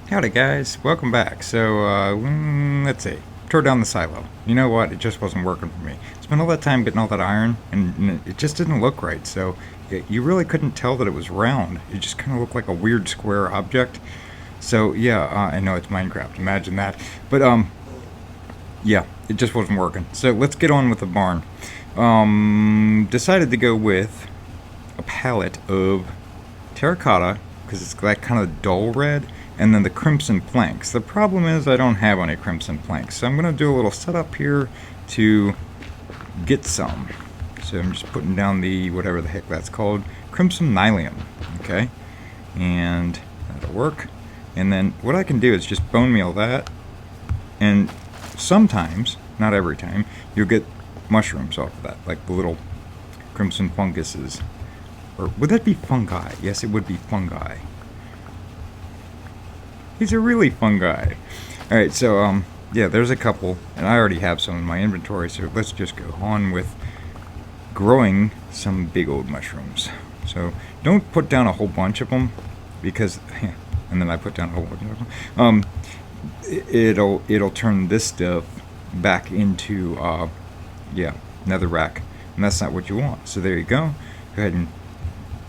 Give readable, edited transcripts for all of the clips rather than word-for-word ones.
Howdy guys, welcome back. Let's see. Tore down the silo. You know what? It just wasn't working for me. Spent all that time getting all that iron, and it just didn't look right. So you really couldn't tell that it was round. It just kind of looked like a weird square object. So yeah, I know it's Minecraft. Imagine that. But yeah, it just wasn't working. So let's get on with the barn. Decided to go with a palette of terracotta because it's that kind of dull red, and then the crimson planks. The problem is I don't have any crimson planks, so I'm going to do a little setup here to get some. So I'm just putting down the whatever the heck that's called, crimson nylium. Okay, and that'll work. And then what I can do is just bone meal that, and sometimes, not every time, you'll get mushrooms off of that, like the little crimson funguses. Or would that be fungi? Yes, it would be fungi. These are really fungi. Alright, so, yeah, there's a couple, and I already have some in my inventory, so let's just go on with growing some big old mushrooms. So, don't put down a whole bunch of them, because, and then I put down a whole bunch of them, it'll turn this stuff back into, yeah, netherrack, and that's not what you want. So there you go. Go ahead and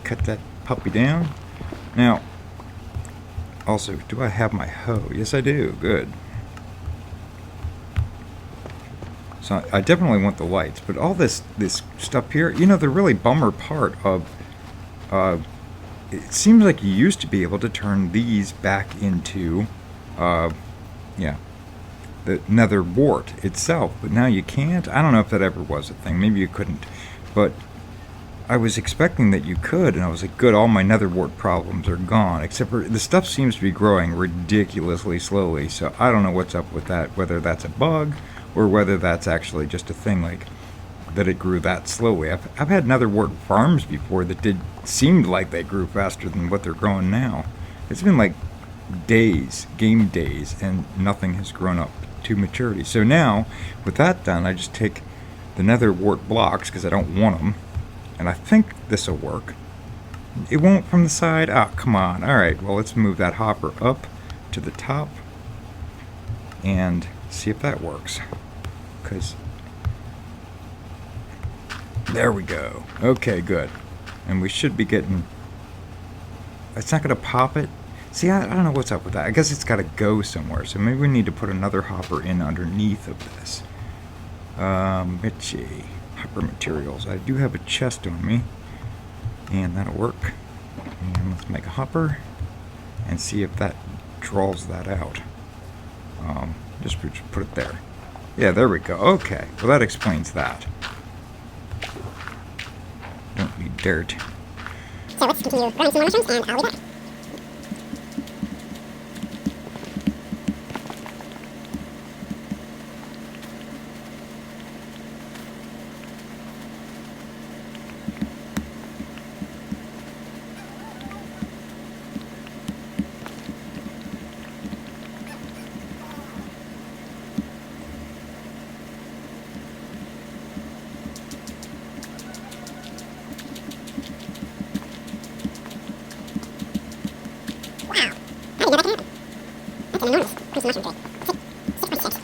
cut that puppy down. Now, also, do I have my hoe? Yes, I do. Good. So I definitely want the lights, but all this stuff here, you know, the really bummer part of, it seems like you used to be able to turn these back into, yeah, the nether wart itself, but now you can't. I don't know if that ever was a thing. Maybe you couldn't, but I was expecting that you could, and I was like, good, all my nether wart problems are gone, except for the stuff seems to be growing ridiculously slowly, so I don't know what's up with that, whether that's a bug, or whether that's actually just a thing, like, that it grew that slowly. I've had nether wart farms before that seemed like they grew faster than what they're growing now. It's been like days, game days, and nothing has grown up to maturity. So now, with that done, I just take the nether wart blocks, because I don't want them, and I think this will work. It won't from the side? Ah, come on. Alright, well, let's move that hopper up to the top and see if that works. Because, there we go. Okay, good. And we should be getting, it's not going to pop it. See, I don't know what's up with that. I guess it's got to go somewhere. So maybe we need to put another hopper in underneath of this. Itchy. Hopper materials. I do have a chest on me, and that'll work. And let's make a hopper and see if that draws that out. Just put it there. Yeah, there we go. Okay, well that explains that. Don't need dirt. So let's continue growing some more mushrooms, and I'll be back. Wow, how did that happen? That's an enormous crimson mushroom tree. 6.6.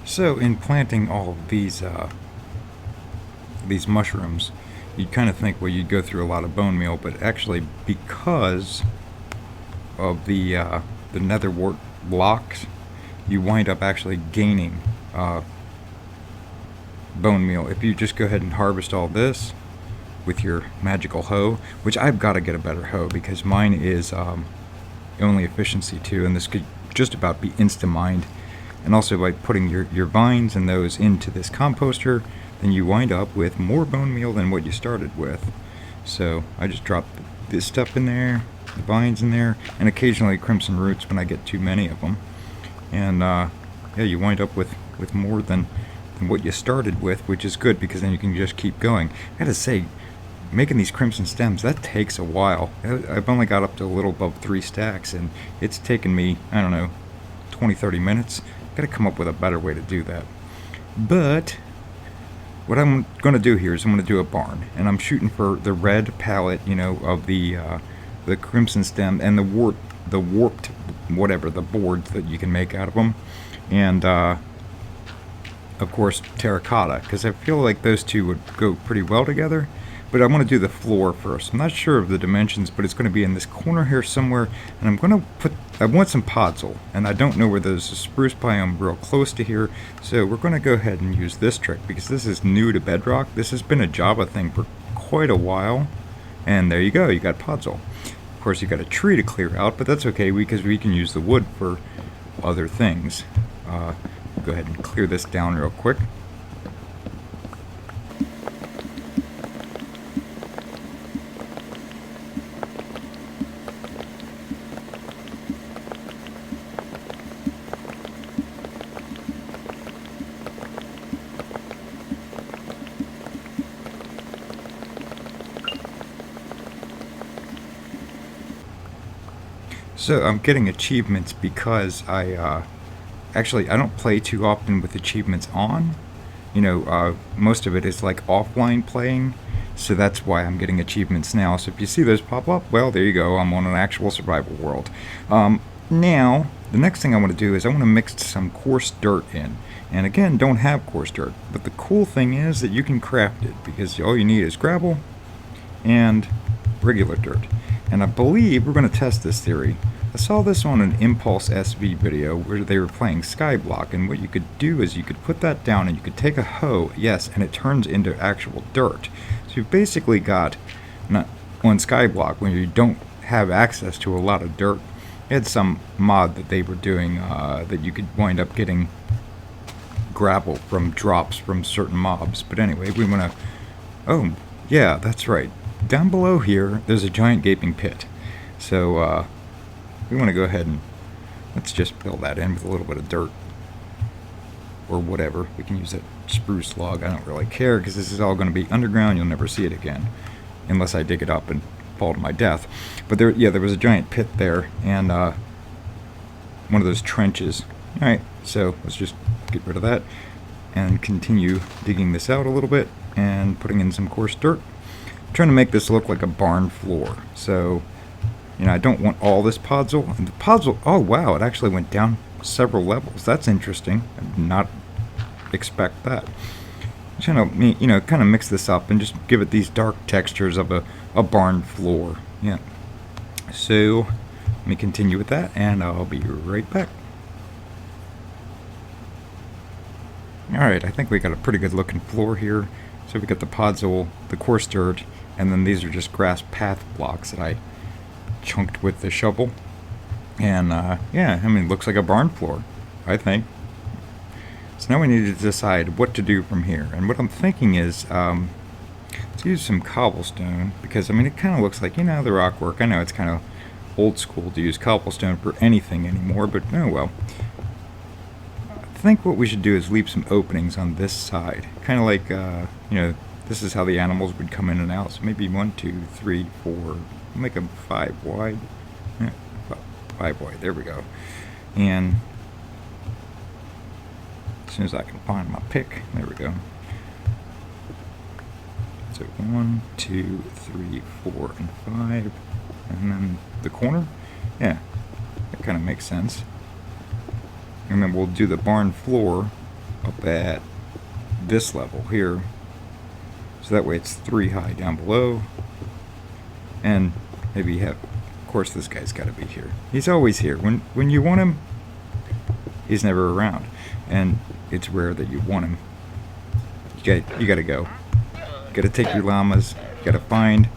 So in planting all of these mushrooms, you'd kind of think, well, you'd go through a lot of bone meal, but actually, because of the nether wart blocks, you wind up actually gaining bone meal. If you just go ahead and harvest all this with your magical hoe, which I've got to get a better hoe because mine is only efficiency 2, and this could just about be insta-mined and also by putting your vines and those into this composter, then you wind up with more bone meal than what you started with. So I just drop this stuff in there, the vines in there, and occasionally crimson roots when I get too many of them. And yeah, you wind up with more than what you started with, which is good because then you can just keep going. I gotta say, making these crimson stems, that takes a while. I've only got up to a little above 3 stacks, and it's taken me, I don't know, 20-30 minutes. Gotta come up with a better way to do that. But what I'm going to do here is I'm going to do a barn, and I'm shooting for the red palette, you know, of the crimson stem and the warped whatever, the boards that you can make out of them, and of course terracotta, because I feel like those two would go pretty well together. But I want to do the floor first. I'm not sure of the dimensions, but it's going to be in this corner here somewhere, and I'm going to I want some podzol, and I don't know where there's a spruce biome real close to here, so we're going to go ahead and use this trick, because this is new to Bedrock. This has been a Java thing for quite a while, and there you go, you got podzol. Of course, you got a tree to clear out, but that's okay, because we can use the wood for other things. Go ahead and clear this down real quick. So I'm getting achievements because I don't play too often with achievements on. You know, most of it is like offline playing, so that's why I'm getting achievements now. So if you see those pop up, well, there you go. I'm on an actual survival world. Now, the next thing I want to do is I want to mix some coarse dirt in. And again, don't have coarse dirt, but the cool thing is that you can craft it, because all you need is gravel and regular dirt. And I believe we're going to test this theory. I saw this on an Impulse SV video where they were playing Skyblock, and what you could do is you could put that down and you could take a hoe, yes, and it turns into actual dirt. So you've basically got, not on Skyblock, when you don't have access to a lot of dirt, they had some mod that they were doing that you could wind up getting gravel from drops from certain mobs. But anyway, we want to, oh, yeah, that's right. Down below here, there's a giant gaping pit. So, we want to go ahead and let's just fill that in with a little bit of dirt. Or whatever. We can use that spruce log. I don't really care, because this is all going to be underground. You'll never see it again. Unless I dig it up and fall to my death. But there was a giant pit there, and one of those trenches. Alright, so let's just get rid of that. And continue digging this out a little bit, and putting in some coarse dirt. Trying to make this look like a barn floor. So, you know, I don't want all this podzol. And the podzol, oh wow, it actually went down several levels. That's interesting. I did not expect that. I'm trying to, you know, kind of mix this up and just give it these dark textures of a barn floor. Yeah. So, let me continue with that, and I'll be right back. Alright, I think we got a pretty good looking floor here. So we got the podzol, the coarse dirt, and then these are just grass path blocks that I chunked with the shovel. And yeah, I mean, it looks like a barn floor, I think. So now we need to decide what to do from here. And what I'm thinking is, let's use some cobblestone, because I mean, it kind of looks like, you know, the rock work. I know it's kind of old school to use cobblestone for anything anymore, but oh well. I think what we should do is leave some openings on this side. Kind of like, you know, this is how the animals would come in and out. So maybe 1, 2, 3, 4, make them 5 wide. Yeah, 5 wide, there we go. And as soon as I can find my pick, there we go. So 1, 2, 3, 4, and 5. And then the corner? Yeah, that kind of makes sense. And then we'll do the barn floor up at this level here. So that way it's 3 high down below. And maybe you have, of course this guy's got to be here. He's always here. When you want him, he's never around. And it's rare that you want him. You gotta go. You gotta take your llamas. You gotta find.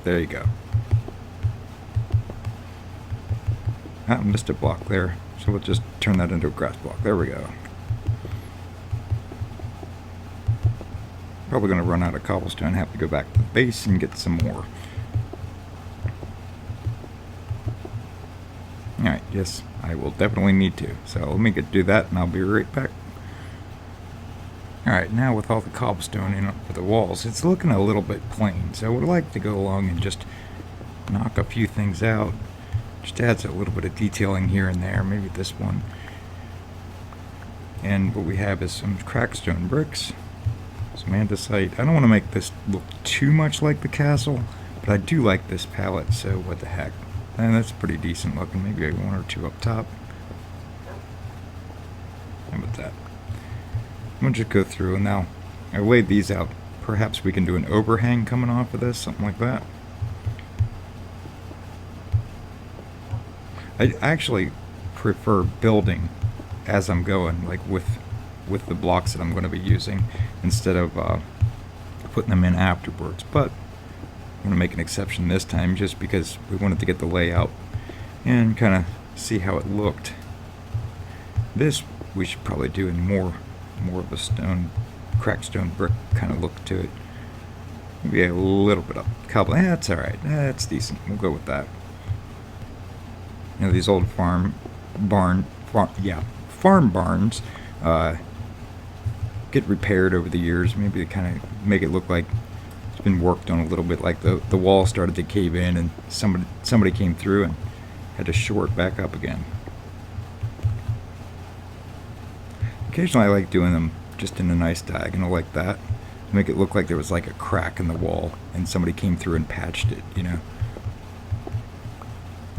There you go. I missed a block there. So we'll just turn that into a grass block. There we go. Probably going to run out of cobblestone, have to go back to the base and get some more. Alright, yes, I will definitely need to. So let me do that and I'll be right back. Alright, now with all the cobblestone in for the walls, it's looking a little bit plain. So I would like to go along and just knock a few things out. Just adds a little bit of detailing here and there, maybe this one. And what we have is some crackstone bricks, some andesite. I don't want to make this look too much like the castle, but I do like this palette, so what the heck. And that's pretty decent looking, maybe one or two up top. How about that? I'm going to just go through, and now I laid these out. Perhaps we can do an overhang coming off of this, something like that. I actually prefer building as I'm going, like with the blocks that I'm going to be using, instead of putting them in afterwards. But I'm going to make an exception this time, just because we wanted to get the layout and kind of see how it looked. This we should probably do in more of a cracked stone brick kind of look to it. Maybe a little bit of cobble. That's alright. That's decent. We'll go with that. You know, these old farm barns get repaired over the years. Maybe they kind of make it look like it's been worked on a little bit, like the wall started to cave in and somebody came through and had to shore it back up again. Occasionally I like doing them just in a nice diagonal like that, to make it look like there was like a crack in the wall and somebody came through and patched it, you know.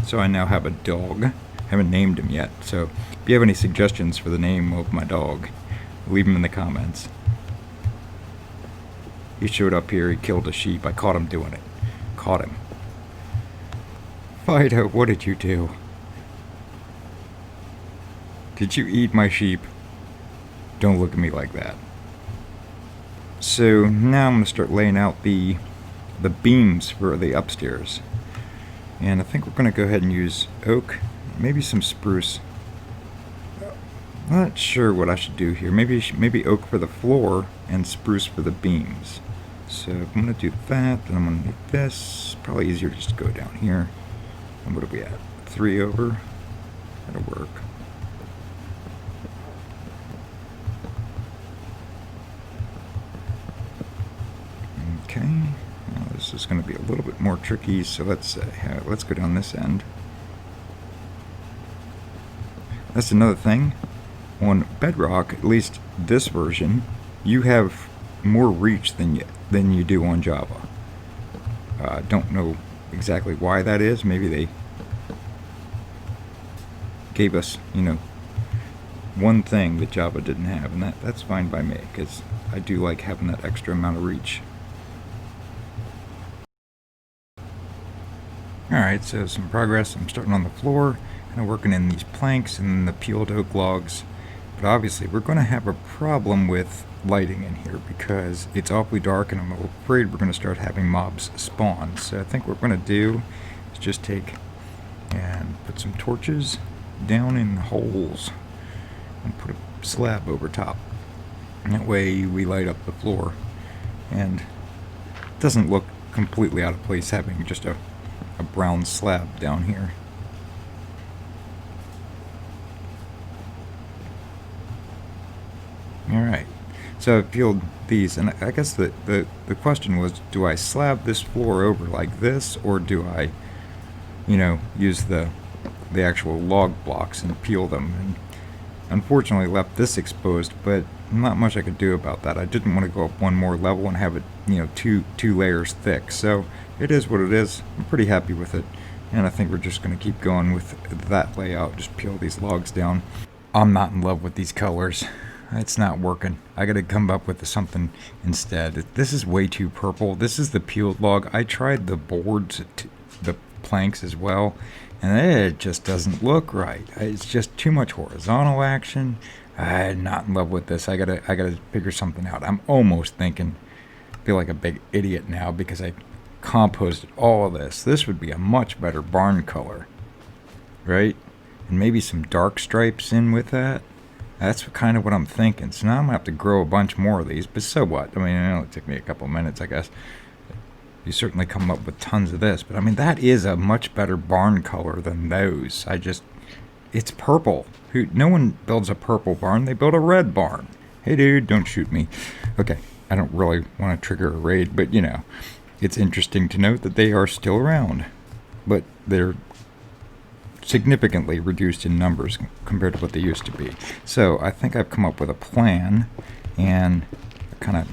So I now have a dog. I haven't named him yet, so if you have any suggestions for the name of my dog, leave them in the comments. He showed up here, he killed a sheep. I caught him doing it. Caught him. Fido, what did you do? Did you eat my sheep? Don't look at me like that. So now I'm going to start laying out the beams for the upstairs. And I think we're going to go ahead and use oak, maybe some spruce. Not sure what I should do here. Maybe oak for the floor and spruce for the beams. So I'm going to do that, then I'm going to make this. Probably easier just to go down here. And what are we at? 3 over. That'll work. Okay. Now this is going to be a little bit more tricky, so let's go down this end. That's another thing. On Bedrock, at least this version, you have more reach than you do on Java. Don't know exactly why that is. Maybe they gave us, you know, one thing that Java didn't have, and that's fine by me, because I do like having that extra amount of reach. Alright, so some progress. I'm starting on the floor, kind of working in these planks and the peeled oak logs. But obviously, we're going to have a problem with lighting in here because it's awfully dark, and I'm afraid we're going to start having mobs spawn. So I think what we're going to do is just take and put some torches down in the holes and put a slab over top. And that way we light up the floor, and it doesn't look completely out of place having just a brown slab down here. Alright, so I peeled these, and I guess the question was, do I slab this floor over like this, or do I, you know, use the actual log blocks and peel them? And unfortunately left this exposed, but not much I could do about that. I didn't want to go up one more level and have it, you know, two layers thick. So it is what it is. I'm pretty happy with it, and I think we're just going to keep going with that layout. Just peel these logs down. I'm not in love with these colors. It's not working. I gotta come up with something instead. This is way too purple. This is the peeled log. I tried the boards, the planks as well, and it just doesn't look right. It's just too much horizontal action. I'm not in love with this. I gotta figure something out. I'm almost thinking, I feel like a big idiot now because I composted all of this. This would be a much better barn color, right? and maybe some dark stripes in with that. That's kind of what I'm thinking. So now I'm going to have to grow a bunch more of these, but so what? I mean, it only took me a couple minutes, I guess. You certainly come up with tons of this, but I mean, that is a much better barn color than those. It's purple. No one builds a purple barn, they build a red barn. Hey dude, don't shoot me. Okay, I don't really want to trigger a raid, but you know, it's interesting to note that they are still around, but they're significantly reduced in numbers compared to what they used to be. So I think I've come up with a plan, and kind of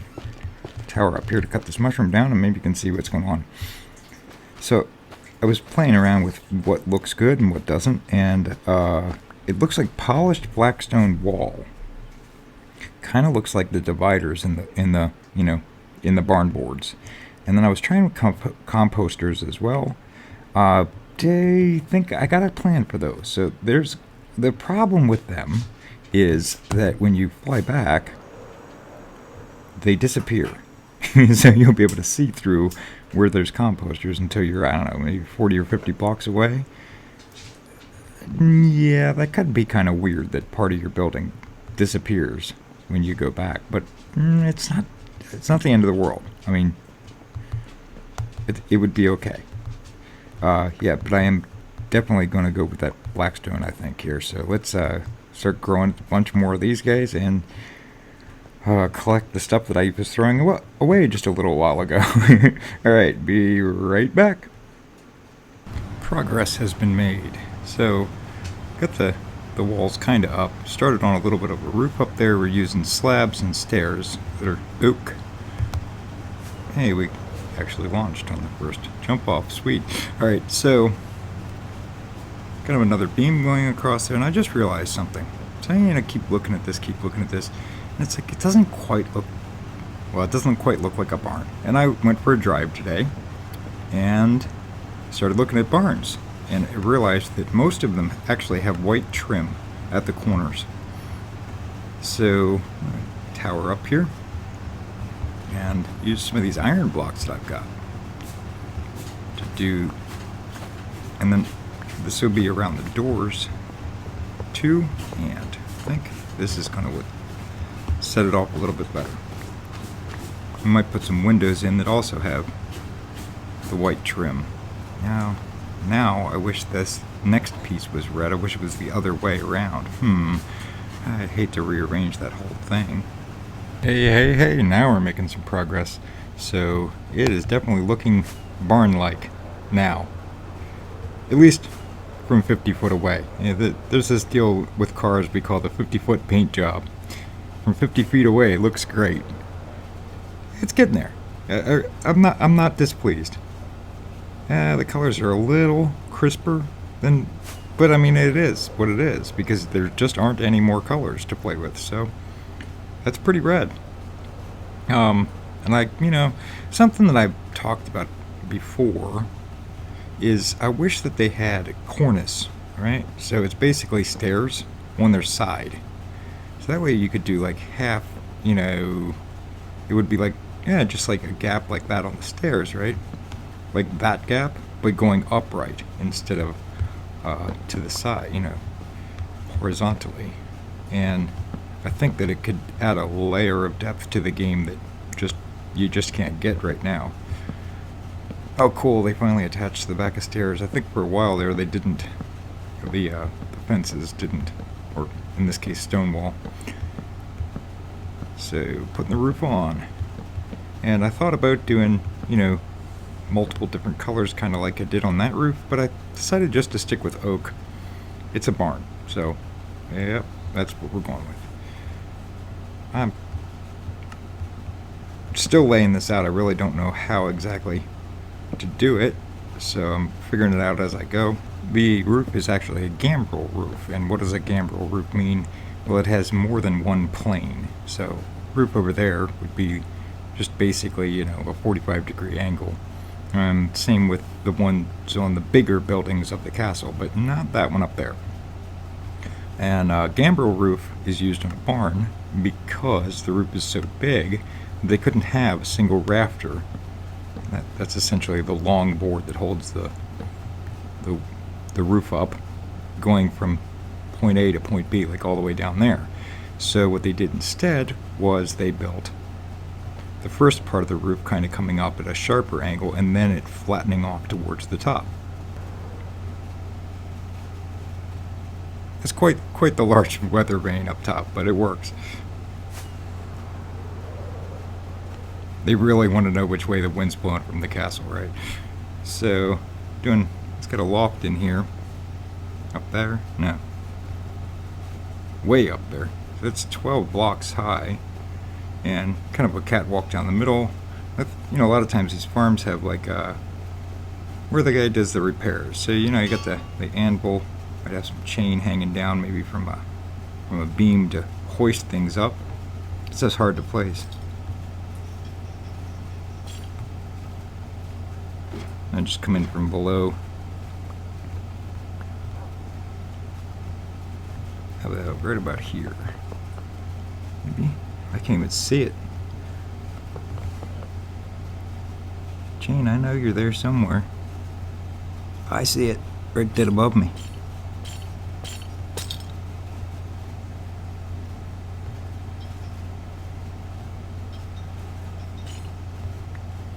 tower up here to cut this mushroom down, and maybe you can see what's going on. So I was playing around with what looks good and what doesn't, and it looks like polished blackstone wall. Kind of looks like the dividers in the barn boards. And then I was trying with composters as well. I think I got a plan for those. So there's the problem with them is that when you fly back, they disappear. So you'll be able to see through where there's composters until you're, I don't know, maybe 40 or 50 blocks away. Yeah, that could be kind of weird that part of your building disappears when you go back, but it's not the end of the world. I mean, it would be okay. Yeah, but I am definitely going to go with that blackstone, I think, here. So let's start growing a bunch more of these guys and collect the stuff that I was throwing away just a little while ago. Alright, be right back. Progress has been made. So, got the walls kind of up. Started on a little bit of a roof up there. We're using slabs and stairs that are oak. Hey, we actually launched on the first jump off. Sweet. Alright, so kind of another beam going across there, and I just realized something. So I keep looking at this, and it's like it doesn't quite look like a barn. And I went for a drive today and started looking at barns, and I realized that most of them actually have white trim at the corners. So tower up here and use some of these iron blocks that I've got to do, and then this will be around the doors too, and I think this is kind of what set it off a little bit better. I might put some windows in that also have the white trim. Now I wish this next piece was red. I wish it was the other way around. I hate to rearrange that whole thing. Hey, now we're making some progress. So it is definitely looking barn-like now. At least from 50 foot away. There's this deal with cars we call the 50-foot paint job. From 50 feet away, it looks great. It's getting there. I'm not displeased. The colors are a little crisper but I mean, it is what it is, because there just aren't any more colors to play with. So that's pretty rad. And something that I've talked about before is I wish that they had a cornice, right? So it's basically stairs on their side. So that way you could do like half, it would be like, just like a gap like that on the stairs, right? Like that gap, but going upright instead of to the side, horizontally. And I think that it could add a layer of depth to the game that you just can't get right now. Oh, cool! They finally attached to the back of stairs. I think for a while there they didn't. The fences didn't, or in this case, stone wall. So putting the roof on, and I thought about doing, multiple different colors, kind of like I did on that roof, but I decided just to stick with oak. It's a barn, so yep, that's what we're going with. I'm still laying this out. I really don't know how exactly to do it, so I'm figuring it out as I go. The roof is actually a gambrel roof, and what does a gambrel roof mean? Well, it has more than one plane. So roof over there would be just basically, a 45-degree angle. Same with the ones on the bigger buildings of the castle, but not that one up there. And gambrel roof is used in a barn because the roof is so big they couldn't have a single rafter. That's essentially the long board that holds the roof up, going from point A to point B, like all the way down there. So what they did instead was they built the first part of the roof kind of coming up at a sharper angle, and then it flattening off towards the top. It's quite the large weather vane up top, but it works. They really want to know which way the wind's blowing from the castle, right? So, it's got a loft in here. Up there? No. Way up there. So it's 12 blocks high, and kind of a catwalk down the middle. You know, a lot of times these farms have like where the guy does the repairs. So, you know, you got the anvil. Might have some chain hanging down, maybe from a beam to hoist things up. It's just hard to place. And just come in from below. How about right about here? Maybe I can't even see it. Chain, I know you're there somewhere. I see it right dead above me.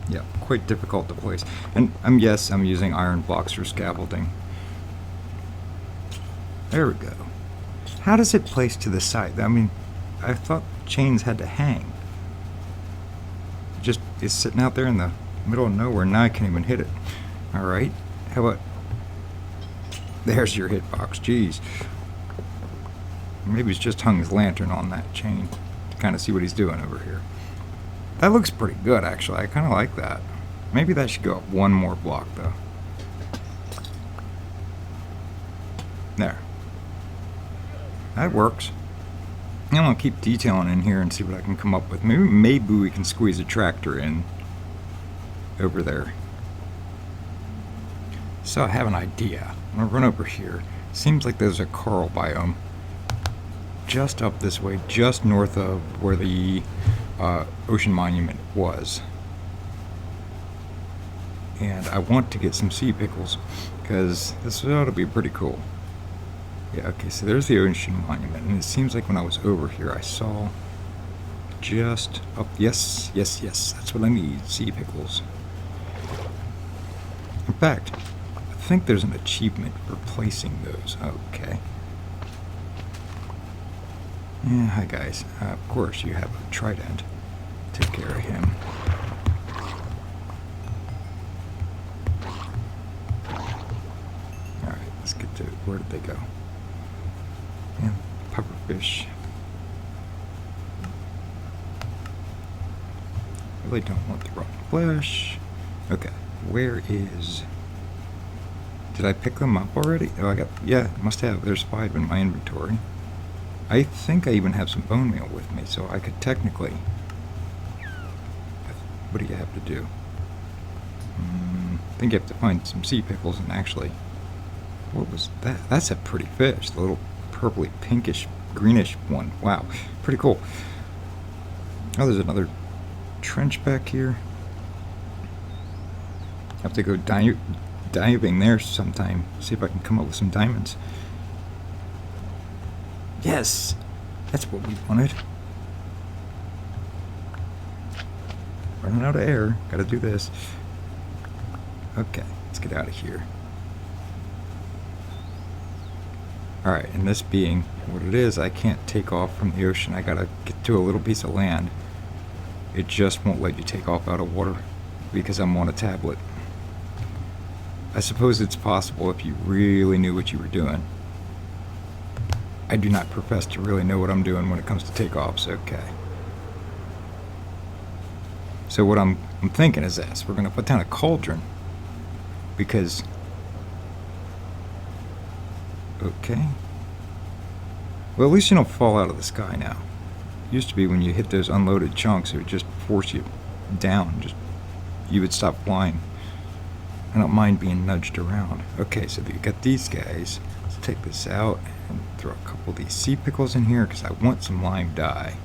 Yeah, quite difficult to place. And I'm using iron blocks for scaffolding. There we go. How does it place to the side? I mean, I thought chains had to hang. It just is sitting out there in the middle of nowhere. Now I can't even hit it. All right. How about? There's your hitbox. Jeez. Maybe he's just hung his lantern on that chain to kind of see what he's doing over here. That looks pretty good, actually. I kind of like that. Maybe that should go up one more block, though. There. That works. I'm going to keep detailing in here and see what I can come up with. Maybe we can squeeze a tractor in over there. So I have an idea. I'm going to run over here. Seems like there's a coral biome just up this way, just north of where the ocean monument was. And I want to get some sea pickles because this ought to be pretty cool. Yeah, okay, so there's the ocean monument, and it seems like when I was over here I saw just up, yes, that's what I need, sea pickles. In fact, I think there's an achievement for placing those. Okay. Yeah, hi guys. Of course you have a trident. Take care of him. Alright, let's get to, where did they go? Yeah, pufferfish. Really don't want the rotten flesh. Okay, where is... Did I pick them up already? Oh, yeah, must have. There's 5 in my inventory. I think I even have some bone meal with me, so I could technically... What do you have to do? I think you have to find some sea pickles and actually... What was that? That's a pretty fish. The little purpley, pinkish, greenish one. Wow, pretty cool. Oh, there's another trench back here. I have to go diving there sometime. See if I can come up with some diamonds. Yes! That's what we wanted. Running out of air. Gotta do this. Okay, let's get out of here. Alright, and this being what it is, I can't take off from the ocean. I gotta get to a little piece of land. It just won't let you take off out of water because I'm on a tablet. I suppose it's possible if you really knew what you were doing. I do not profess to really know what I'm doing when it comes to takeoffs. Okay. So what I'm thinking is this. We're going to put down a cauldron because... Okay. Well, at least you don't fall out of the sky now. It used to be when you hit those unloaded chunks, it would just force you down. You would stop flying. I don't mind being nudged around. Okay, so you got these guys. Let's take this out and throw a couple of these sea pickles in here because I want some lime dye.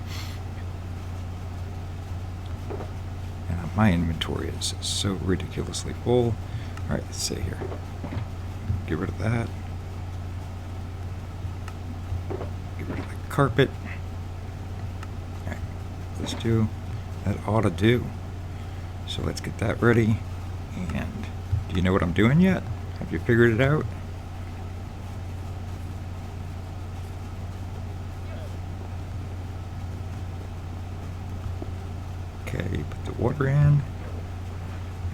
And my inventory is so ridiculously full. Alright, let's see here. Get rid of that. carpet. Alright, let's do, that ought to do. So let's get that ready. And do you know what I'm doing yet? Have you figured it out? Okay, put the water in. And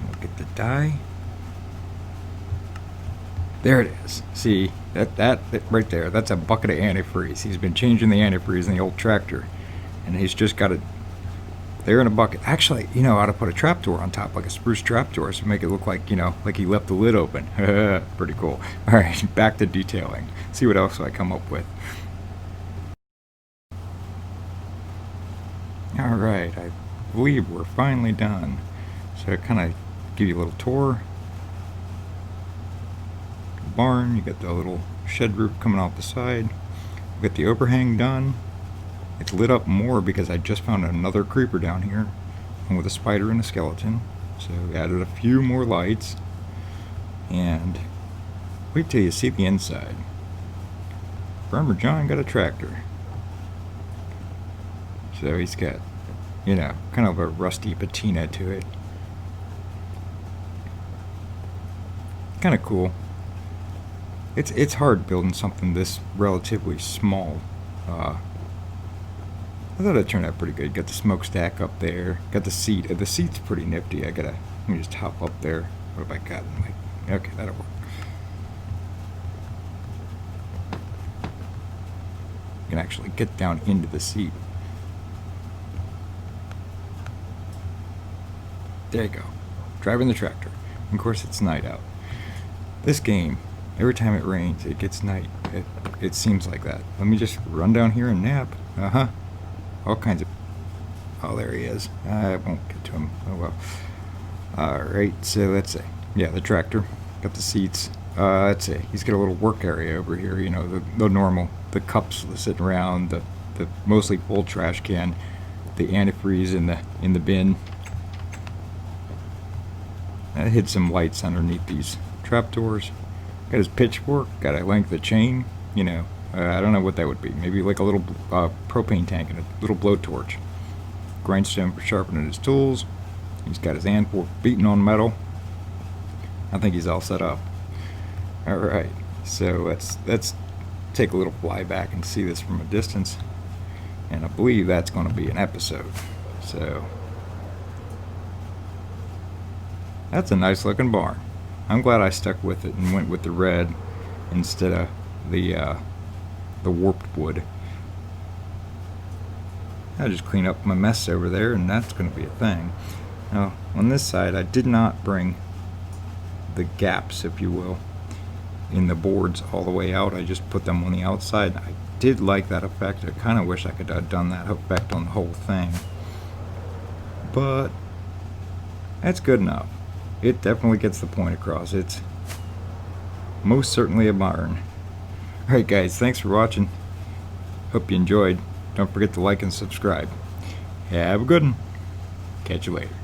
we'll get the dye. There it is. See, that right there, that's a bucket of antifreeze. He's been changing the antifreeze in the old tractor. And he's just got it there in a bucket. Actually, you know, I ought to put a trapdoor on top, like a spruce trapdoor, so make it look like, you know, like he left the lid open. Pretty cool. Alright, back to detailing. See what else I come up with. Alright, I believe we're finally done. So I kind of give you a little tour. Barn, you got the little shed roof coming off the side. We got the overhang done. It's lit up more because I just found another creeper down here, and with a spider and a skeleton. So we added a few more lights. And wait till you see the inside. Farmer John got a tractor. So he's got, you know, kind of a rusty patina to it. Kind of cool. It's hard building something this relatively small. I thought it turned out pretty good. Got the smokestack up there. Got the seat. The seat's pretty nifty. Let me just hop up there. What have I got? Okay, that'll work. You can actually get down into the seat. There you go. Driving the tractor. Of course, it's night out. This game, every time it rains, it gets night. It seems like that. Let me just run down here and nap. All kinds of... Oh, there he is. I won't get to him. Oh, well. Alright, so let's see. Yeah, the tractor. Got the seats. Let's see. He's got a little work area over here. You know, the normal. The cups sitting around. The mostly full trash can. The antifreeze in the bin. I hid some lights underneath these trapdoors. Got his pitchfork. Got a length of chain. You know. I don't know what that would be. Maybe like a little propane tank and a little blowtorch. Grindstone for sharpening his tools. He's got his hand fork beating on metal. I think he's all set up. Alright, so let's take a little fly back and see this from a distance. And I believe that's going to be an episode. So, that's a nice looking barn. I'm glad I stuck with it and went with the red instead of the warped wood. I'll just clean up my mess over there, and that's going to be a thing. Now, on this side, I did not bring the gaps, if you will, in the boards all the way out. I just put them on the outside. I did like that effect. I kind of wish I could have done that effect on the whole thing. But that's good enough. It definitely gets the point across. It's most certainly a barn. Alright guys, thanks for watching. Hope you enjoyed. Don't forget to like and subscribe. Have a good one. Catch you later.